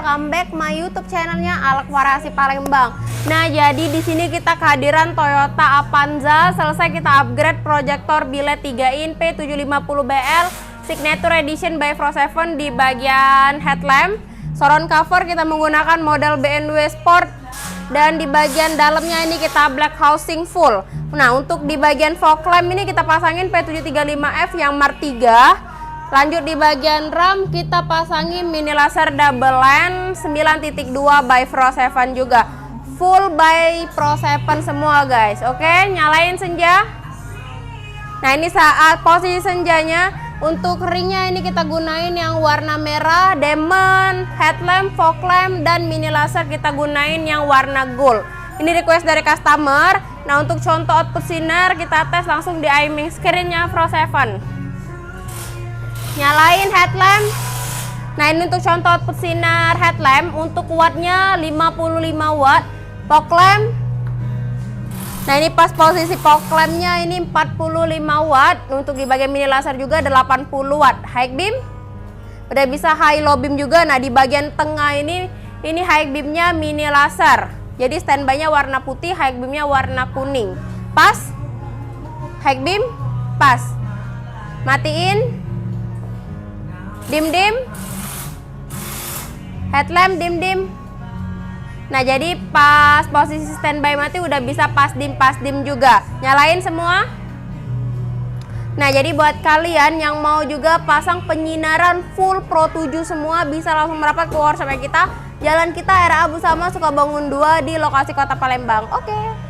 welcome back my YouTube channelnya Alakwarasi Palembang. Nah, jadi di sini kita kehadiran Toyota Avanza. Selesai kita upgrade proyektor bilet 3 in P750BL Signature Edition by Pro 7 di bagian headlamp. Surround cover kita menggunakan model BMW Sport. Dan di bagian dalamnya ini kita black housing full. Nah, untuk di bagian fog lamp ini kita pasangin P735F yang Mark 3. Lanjut di bagian RAM kita pasangin mini laser double lens 9.2 by Pro 7 juga. Full by Pro 7 semua guys. Oke, nyalain senja. Nah, ini saat posisi senjanya. Untuk ringnya ini kita gunain yang warna merah, diamond, headlamp, fog lamp, dan mini laser kita gunain yang warna gold. Ini request dari customer. Nah, untuk contoh output sinar kita tes langsung di image screen-nya Pro 7. Nyalain headlamp. Nah, ini untuk contoh output sinar headlamp. Untuk wattnya 55 watt. Fog lamp. Nah, ini pas posisi fog lampnya ini 45 watt. Untuk di bagian mini laser juga 80 watt. High beam. Udah bisa high low beam juga. Nah, di bagian tengah ini high beamnya mini laser. Jadi standby-nya warna putih, high beamnya warna kuning. Pas. High beam. Pas. Matiin. Dim-dim. Headlamp dim-dim. Nah, jadi pas posisi standby mati udah bisa pas dim juga. Nyalain semua. Nah, jadi buat kalian yang mau juga pasang penyinaran full Pro 7 semua bisa langsung merapat ke workshop kita. Jalan kita RA Busama Sukabangun 2 di lokasi Kota Palembang. Oke.